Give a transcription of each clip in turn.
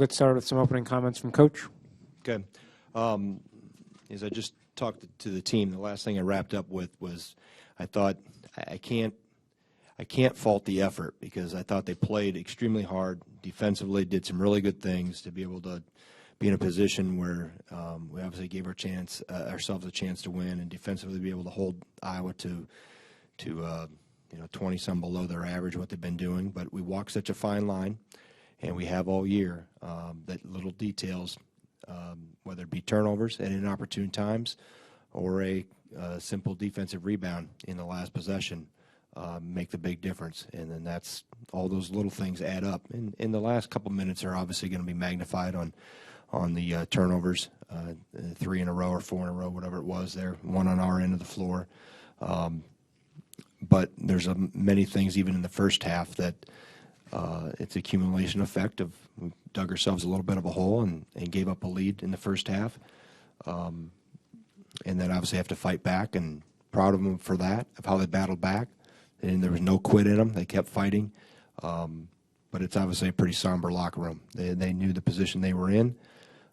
We'll get started with some opening comments from Coach. Okay. As I just talked to the team, the last thing I wrapped up with was I thought I can't fault the effort because I thought they played extremely hard defensively, did some really good things to be able to be in a position where we obviously gave ourselves a chance to win, and defensively be able to hold Iowa to 20-some below their average, what they've been doing. But we walk such a fine line, and we have all year, that little details, whether it be turnovers at inopportune times or a simple defensive rebound in the last possession, make the big difference. And then that's all those little things add up. And in the last couple minutes are obviously going to be magnified on the turnovers, 3 in a row or 4 in a row, whatever it was there, 1 on our end of the floor. But there's many things even in the first half that it's accumulation effect of we dug ourselves a little bit of a hole and gave up a lead in the first half. And then obviously have to fight back, and proud of them for that, of how they battled back. And there was no quit in them. They kept fighting. But it's obviously a pretty somber locker room. They knew the position they were in.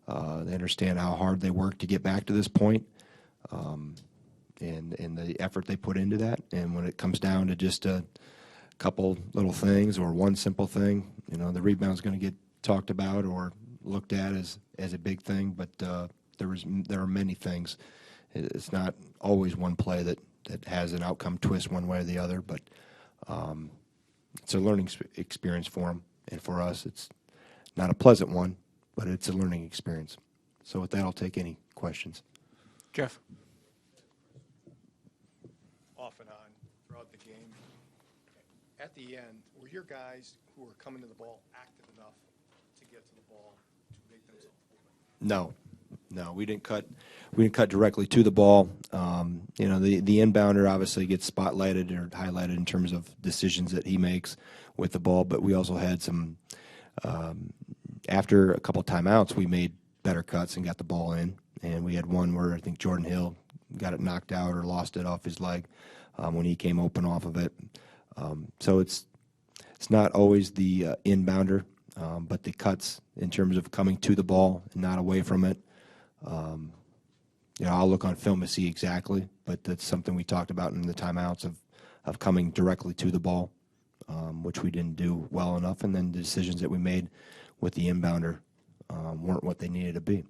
They understand how hard they worked to get back to this point, and the effort they put into that. And when it comes down to just a couple little things or one simple thing, the rebound's going to get talked about or looked at as a big thing. But there are many things. It's not always one play that has an outcome twist one way or the other, but it's a learning experience for them. And for us, it's not a pleasant one, but it's a learning experience. So with that, I'll take any questions. Jeff. Off and on throughout the game. At the end, were your guys who were coming to the ball active enough to get to the ball to make themselves open? No, we didn't cut directly to the ball. The inbounder obviously gets spotlighted or highlighted in terms of decisions that he makes with the ball, but we also had some after a couple timeouts, we made better cuts and got the ball in. And we had one where I think Jordan Hill got it knocked out or lost it off his leg when he came open off of it. So it's not always the inbounder, but the cuts in terms of coming to the ball and not away from it. I'll look on film to see exactly, but that's something we talked about in the timeouts of coming directly to the ball, which we didn't do well enough. And then the decisions that we made with the inbounder weren't what they needed to be.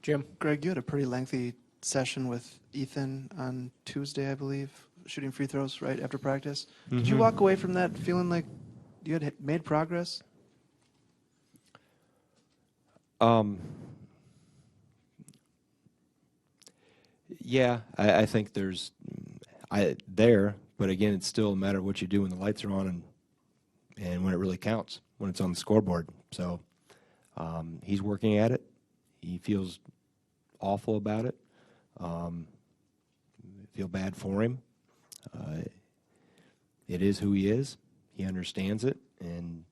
Jim. Greg, you had a pretty lengthy session with Ethan on Tuesday, I believe, shooting free throws right after practice. Mm-hmm. Did you walk away from that feeling like you had made progress? Yeah, I think there's but again, it's still a matter of what you do when the lights are on and when it really counts, when it's on the scoreboard. So he's working at it. He feels awful about it. Feel bad for him. It is who he is. He understands it, and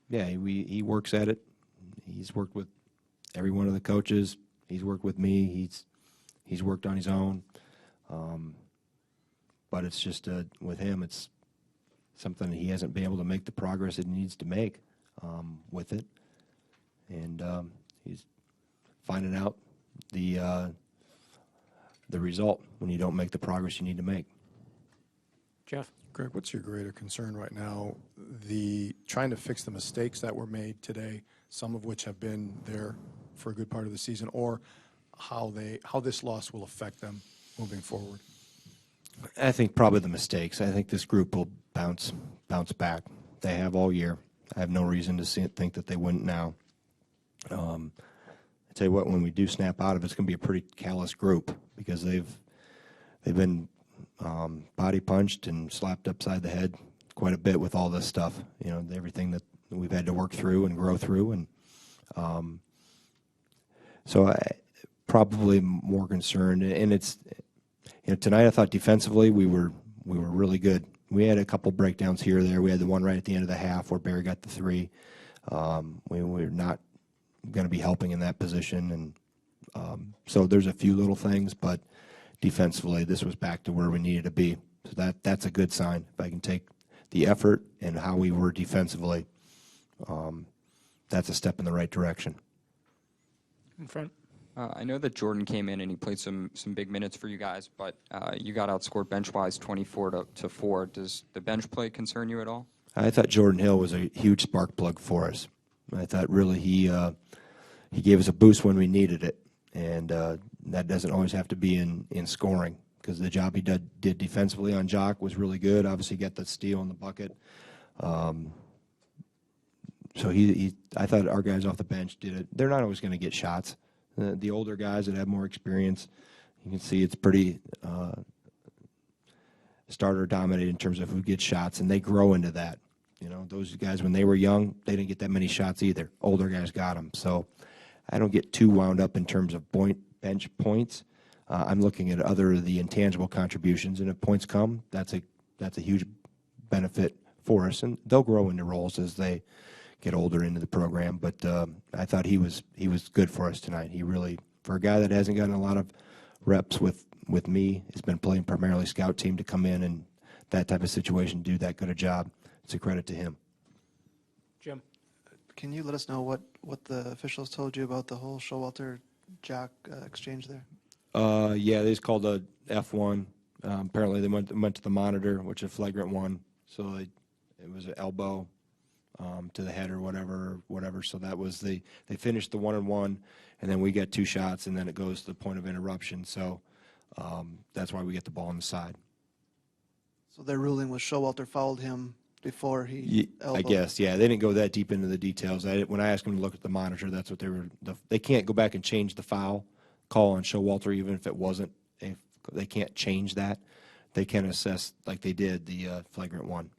he works at it. He's worked with every one of the coaches. He's worked with me. He's worked on his own. But it's just with him, it's something that he hasn't been able to make the progress that he needs to make with it. And he's finding out the result when you don't make the progress you need to make. Jeff. Greg, what's your greater concern right now? The trying to fix the mistakes that were made today, some of which have been there for a good part of the season, or how this loss will affect them moving forward? I think probably the mistakes. I think this group will bounce back. They have all year. I have no reason to think that they wouldn't now. I tell you what, when we do snap out of it, it's going to be a pretty callous group because they've been body punched and slapped upside the head quite a bit with all this stuff. Everything that we've had to work through and grow through, and so I probably more concerned. And it's tonight I thought defensively we were really good. We had a couple breakdowns here or there. We had the one right at the end of the half where Barry got the 3. We're not going to be helping in that position, and so there's a few little things, but defensively this was back to where we needed to be. So that's a good sign. If I can take the effort and how we were defensively, that's a step in the right direction. In front. I know that Jordan came in and he played some big minutes for you guys, but you got outscored bench-wise 24-4. Does the bench play concern you at all? I thought Jordan Hill was a huge spark plug for us. I thought really he gave us a boost when we needed it, and that doesn't always have to be in scoring, because the job he did defensively on Jock was really good. Obviously, got the steal in the bucket. So I thought our guys off the bench did it. They're not always going to get shots. The older guys that have more experience, you can see it's pretty starter dominated in terms of who gets shots, and they grow into that. You know, those guys, when they were young, they didn't get that many shots either. Older guys got them. So I don't get too wound up in terms of bench points. I'm looking at the intangible contributions, and if points come, that's a huge benefit for us, and they'll grow into roles as they get older into the program. But I thought he was good for us tonight. He really, for a guy that hasn't gotten a lot of reps with me, has been playing primarily scout team, to come in and that type of situation do that good a job. It's a credit to him. Jim. Can you let us know what the officials told you about the whole Showalter Jock exchange there? Yeah, they just called a F1. Apparently they went to the monitor, which is a flagrant one. So it was an elbow to the head or whatever. So that was they finished the 1-on-1, and then we get 2 shots, and then it goes to the point of interruption. So that's why we get the ball on the side. So their ruling was Showalter fouled him before he elbowed. I guess, yeah. They didn't go that deep into the details. When I asked them to look at the monitor, that's what they were. They can't go back and change the foul call on Showalter, even if it wasn't. They can't change that. They can assess, like they did, the flagrant one.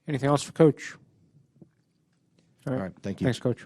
Anything else for Coach? All right, thank you. Thanks, Coach.